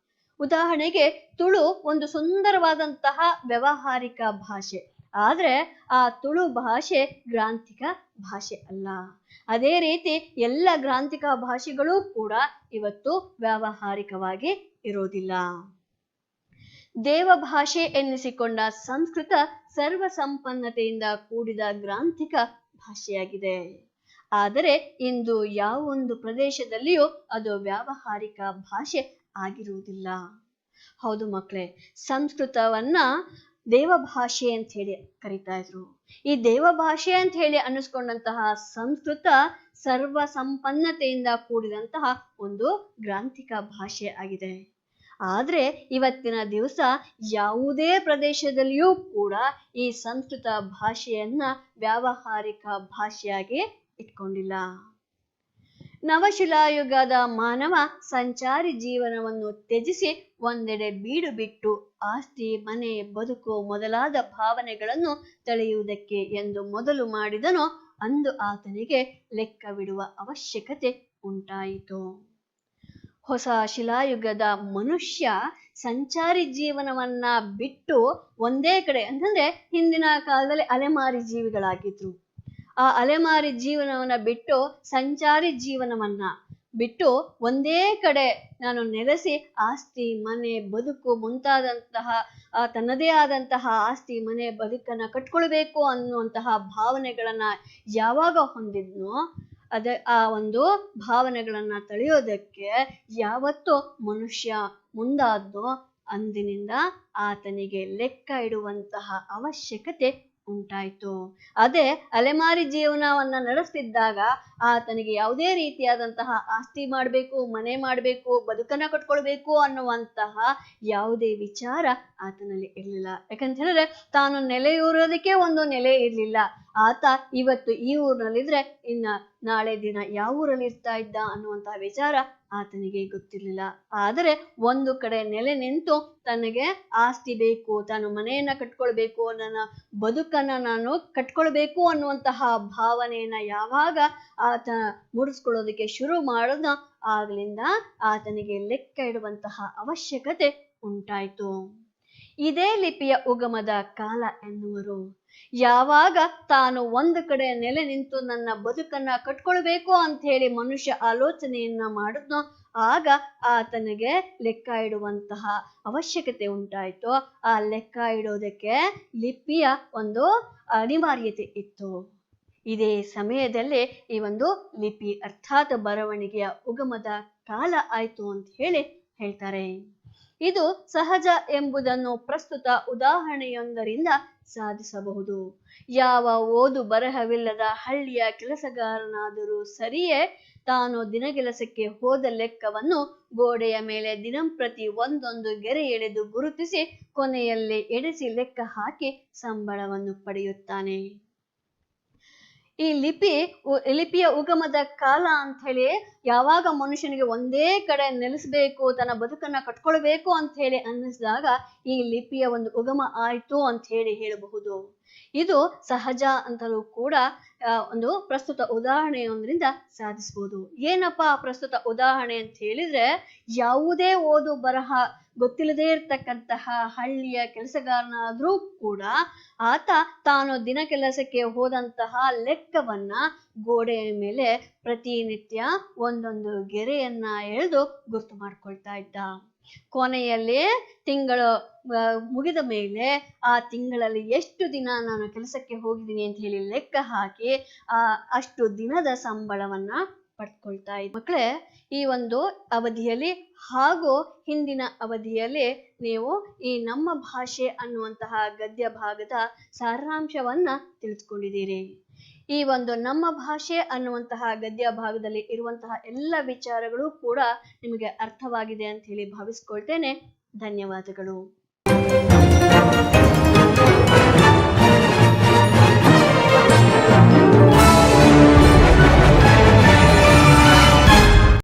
ಉದಾಹರಣೆಗೆ ತುಳು ಒಂದು ಸುಂದರವಾದಂತಹ ವ್ಯಾವಹಾರಿಕ ಭಾಷೆ, ಆದ್ರೆ ಆ ತುಳು ಭಾಷೆ ಗ್ರಾಂಥಿಕ ಭಾಷೆ ಅಲ್ಲ. ಅದೇ ರೀತಿ ಎಲ್ಲ ಗ್ರಾಂಥಿಕ ಭಾಷೆಗಳು ಕೂಡ ಇವತ್ತು ವ್ಯಾವಹಾರಿಕವಾಗಿ ಇರೋದಿಲ್ಲ. ದೇವಭಾಷೆ ಎನ್ನಿಸಿಕೊಂಡ ಸಂಸ್ಕೃತ ಸರ್ವ ಸಂಪನ್ನತೆಯಿಂದ ಕೂಡಿದ ಗ್ರಾಂಥಿಕ ಭಾಷೆಯಾಗಿದೆ. ಆದರೆ ಇಂದು ಯಾವೊಂದು ಪ್ರದೇಶದಲ್ಲಿಯೂ ಅದು ವ್ಯಾವಹಾರಿಕ ಭಾಷೆ ಆಗಿರುವುದಿಲ್ಲ. ಹೌದು ಮಕ್ಕಳೇ, ಸಂಸ್ಕೃತವನ್ನ ದೇವಭಾಷೆ ಅಂತ ಹೇಳಿ ಕರಿತಾ ಇದ್ರು. ಈ ದೇವಭಾಷೆ ಅಂತ ಹೇಳಿ ಅನ್ನಿಸ್ಕೊಂಡಂತಹ ಸಂಸ್ಕೃತ ಸರ್ವ ಸಂಪನ್ನತೆಯಿಂದ ಕೂಡಿದಂತಹ ಒಂದು ಗ್ರಾಂಥಿಕ ಭಾಷೆ ಆಗಿದೆ. ಆದ್ರೆ ಇವತ್ತಿನ ದಿವಸ ಯಾವುದೇ ಪ್ರದೇಶದಲ್ಲಿಯೂ ಕೂಡ ಈ ಸಂಸ್ಕೃತ ಭಾಷೆಯನ್ನ ವ್ಯಾವಹಾರಿಕ ಭಾಷೆಯಾಗಿ ಇಟ್ಕೊಂಡಿಲ್ಲ. ನವಶಿಲಾಯುಗದ ಮಾನವ ಸಂಚಾರಿ ಜೀವನವನ್ನು ತ್ಯಜಿಸಿ ಒಂದೆಡೆ ಬೀಡು ಬಿಟ್ಟು ಆಸ್ತಿ, ಮನೆ, ಬದುಕು ಮೊದಲಾದ ಭಾವನೆಗಳನ್ನು ತಳೆಯುವುದಕ್ಕೆ ಎಂದು ಮೊದಲು ಮಾಡಿದನೋ ಅಂದು ಆತನಿಗೆ ಲೆಕ್ಕವಿಡುವ ಅವಶ್ಯಕತೆ ಉಂಟಾಯಿತು. ಹೊಸ ಶಿಲಾಯುಗದ ಮನುಷ್ಯ ಸಂಚಾರಿ ಜೀವನವನ್ನ ಬಿಟ್ಟು ಒಂದೇ ಕಡೆ, ಅಂತಂದ್ರೆ ಹಿಂದಿನ ಕಾಲದಲ್ಲಿ ಅಲೆಮಾರಿ ಜೀವಿಗಳಾಗಿದ್ರು. ಆ ಅಲೆಮಾರಿ ಜೀವನವನ್ನ ಬಿಟ್ಟು ಸಂಚಾರಿ ಜೀವನವನ್ನ ಬಿಟ್ಟು ಒಂದೇ ಕಡೆ ನಾನು ನೆಲೆಸಿ ಆಸ್ತಿ, ಮನೆ, ಬದುಕು ಮುಂತಾದಂತಹ ತನ್ನದೇ ಆದಂತಹ ಆಸ್ತಿ, ಮನೆ, ಬದುಕನ್ನ ಕಟ್ಕೊಳ್ಬೇಕು ಅನ್ನುವಂತಹ ಭಾವನೆಗಳನ್ನ ಯಾವಾಗ ಹೊಂದಿದ್ನೋ ಆ ಒಂದು ಭಾವನೆಗಳನ್ನ ತಳೆಯೋದಕ್ಕೆ ಯಾವತ್ತೂ ಮನುಷ್ಯ ಮುಂದಾದ್ನೋ ಅಂದಿನಿಂದ ಆತನಿಗೆ ಲೆಕ್ಕ ಇಡುವಂತಹ ಅವಶ್ಯಕತೆ ಉಂಟಾಯ್ತು. ಅದೇ ಅಲೆಮಾರಿ ಜೀವನವನ್ನ ನಡೆಸ್ತಿದ್ದಾಗ ಆತನಿಗೆ ಯಾವುದೇ ರೀತಿಯಾದಂತಹ ಆಸ್ತಿ ಮಾಡ್ಬೇಕು, ಮನೆ ಮಾಡ್ಬೇಕು, ಬದುಕನ್ನ ಕಟ್ಕೊಳ್ಬೇಕು ಅನ್ನುವಂತಹ ಯಾವುದೇ ವಿಚಾರ ಆತನಲ್ಲಿ ಇರಲಿಲ್ಲ. ಯಾಕಂತ ಹೇಳಿದ್ರೆ ತಾನು ನೆಲೆಯೂರೋದಕ್ಕೆ ಒಂದು ನೆಲೆ ಇರ್ಲಿಲ್ಲ. ಆತ ಇವತ್ತು ಈ ಊರಿನಲ್ಲಿದ್ರೆ ಇನ್ನ ನಾಳೆ ದಿನ ಯಾವ ಊರಲ್ಲಿ ಇರ್ತಾ ಇದ್ದ ಅನ್ನುವಂತಹ ವಿಚಾರ ಆತನಿಗೆ ಗೊತ್ತಿರ್ಲಿಲ್ಲ. ಆದರೆ ಒಂದು ಕಡೆ ನೆಲೆ ನಿಂತು ತನಗೆ ಆಸ್ತಿ ಬೇಕು, ತಾನು ಮನೆಯನ್ನ ಕಟ್ಕೊಳ್ಬೇಕು, ನನ್ನ ಬದುಕನ್ನ ನಾನು ಕಟ್ಕೊಳ್ಬೇಕು ಅನ್ನುವಂತಹ ಭಾವನೆಯನ್ನ ಯಾವಾಗ ಆತ ಮೂಡಿಸ್ಕೊಳ್ಳೋದಕ್ಕೆ ಶುರು ಮಾಡಿದ್ನೋ ಆಗ್ಲಿಂದ ಆತನಿಗೆ ಲೆಕ್ಕ ಇಡುವಂತಹ ಅವಶ್ಯಕತೆ ಉಂಟಾಯ್ತು. ಇದೇ ಲಿಪಿಯ ಉಗಮದ ಕಾಲ ಎನ್ನುವರು. ಯಾವಾಗ ತಾನು ಒಂದು ಕಡೆ ನೆಲೆ ನಿಂತು ನನ್ನ ಬದುಕನ್ನ ಕಟ್ಕೊಳ್ಬೇಕು ಅಂತ ಹೇಳಿ ಮನುಷ್ಯ ಆಲೋಚನೆಯನ್ನ ಮಾಡಿದ್ನೋ ಆಗ ಆತನಿಗೆ ಲೆಕ್ಕ ಇಡುವಂತಹ ಅವಶ್ಯಕತೆ ಉಂಟಾಯ್ತು. ಆ ಲೆಕ್ಕ ಇಡೋದಕ್ಕೆ ಲಿಪಿಯ ಒಂದು ಅನಿವಾರ್ಯತೆ ಇತ್ತು. ಇದೇ ಸಮಯದಲ್ಲಿ ಈ ಒಂದು ಲಿಪಿ ಅರ್ಥಾತ್ ಬರವಣಿಗೆಯ ಉಗಮದ ಕಾಲ ಆಯ್ತು ಅಂತ ಹೇಳಿ ಹೇಳ್ತಾರೆ. ಇದು ಸಹಜ ಎಂಬುದನ್ನು ಪ್ರಸ್ತುತ ಉದಾಹರಣೆಯೊಂದರಿಂದ ಸಾಧಿಸಬಹುದು. ಯಾವ ಓದು ಬರಹವಿಲ್ಲದ ಹಳ್ಳಿಯ ಕೆಲಸಗಾರನಾದರೂ ಸರಿಯೇ ತಾನು ದಿನಗೆಲಸಕ್ಕೆ ಹೋದ ಲೆಕ್ಕವನ್ನು ಗೋಡೆಯ ಮೇಲೆ ದಿನಂಪ್ರತಿ ಒಂದೊಂದು ಗೆರೆ ಎಳೆದು ಗುರುತಿಸಿ ಕೊನೆಯಲ್ಲಿ ಎಣಿಸಿ ಲೆಕ್ಕ ಹಾಕಿ ಸಂಬಳವನ್ನು ಪಡೆಯುತ್ತಾನೆ. ಈ ಲಿಪಿಯ ಉಗಮದ ಕಾಲ ಅಂತ ಹೇಳಿ ಯಾವಾಗ ಮನುಷ್ಯನಿಗೆ ಒಂದೇ ಕಡೆ ನೆಲೆಸಬೇಕು, ತನ್ನ ಬದುಕನ್ನ ಕಟ್ಕೊಳ್ಬೇಕು ಅಂತ ಹೇಳಿ ಅನ್ನಿಸಿದಾಗ ಈ ಲಿಪಿಯ ಒಂದು ಉಗಮ ಆಯ್ತು ಅಂತ ಹೇಳಿ ಹೇಳಬಹುದು. ಇದು ಸಹಜ ಅಂತಲೂ ಕೂಡ ಒಂದು ಪ್ರಸ್ತುತ ಉದಾಹರಣೆಯೊಂದರಿಂದ ಸಾಧಿಸಬಹುದು. ಏನಪ್ಪಾ ಪ್ರಸ್ತುತ ಉದಾಹರಣೆ ಅಂತ ಹೇಳಿದ್ರೆ, ಯಾವುದೇ ಓದು ಬರಹ ಗೊತ್ತಿಲ್ಲದೆ ಇರ್ತಕ್ಕಂತಹ ಹಳ್ಳಿಯ ಕೆಲಸಗಾರನಾದ್ರೂ ಕೂಡ ಆತ ತಾನು ದಿನ ಕೆಲಸಕ್ಕೆ ಹೋದಂತಹ ಲೆಕ್ಕವನ್ನ ಗೋಡೆಯ ಮೇಲೆ ಪ್ರತಿನಿತ್ಯ ಒಂದೊಂದು ಗೆರೆಯನ್ನ ಎಳೆದು ಗುರ್ತು ಮಾಡ್ಕೊಳ್ತಾ ಇದ್ದ. ಕೊನೆಯಲ್ಲಿ ತಿಂಗಳು ಮುಗಿದ ಮೇಲೆ ಆ ತಿಂಗಳಲ್ಲಿ ಎಷ್ಟು ದಿನ ನಾನು ಕೆಲಸಕ್ಕೆ ಹೋಗಿದ್ದೀನಿ ಅಂತ ಹೇಳಿ ಲೆಕ್ಕ ಹಾಕಿ ಅಷ್ಟು ದಿನದ ಸಂಬಳವನ್ನ ಪಡ್ಕೊಳ್ತಾ ಇದ್ದ. ಮಕ್ಕಳೇ, ಈ ಒಂದು ಅವಧಿಯಲ್ಲಿ ಹಾಗೂ ಹಿಂದಿನ ಅವಧಿಯಲ್ಲಿ ನೀವು ಈ ನಮ್ಮ ಭಾಷೆ ಅನ್ನುವಂತಹ ಗದ್ಯ ಭಾಗದ ಸಾರಾಂಶವನ್ನ ತಿಳಿದುಕೊಂಡಿದ್ದೀರಿ. ಈ ಒಂದು ನಮ್ಮ ಭಾಷೆ ಅನ್ನುವಂತಹ ಗದ್ಯ ಭಾಗದಲ್ಲಿ ಇರುವಂತಹ ಎಲ್ಲ ವಿಚಾರಗಳು ಕೂಡ ನಿಮಗೆ ಅರ್ಥವಾಗಿದೆ ಅಂತ ಹೇಳಿ ಭಾವಿಸ್ಕೊಳ್ತೇನೆ. ಧನ್ಯವಾದಗಳು.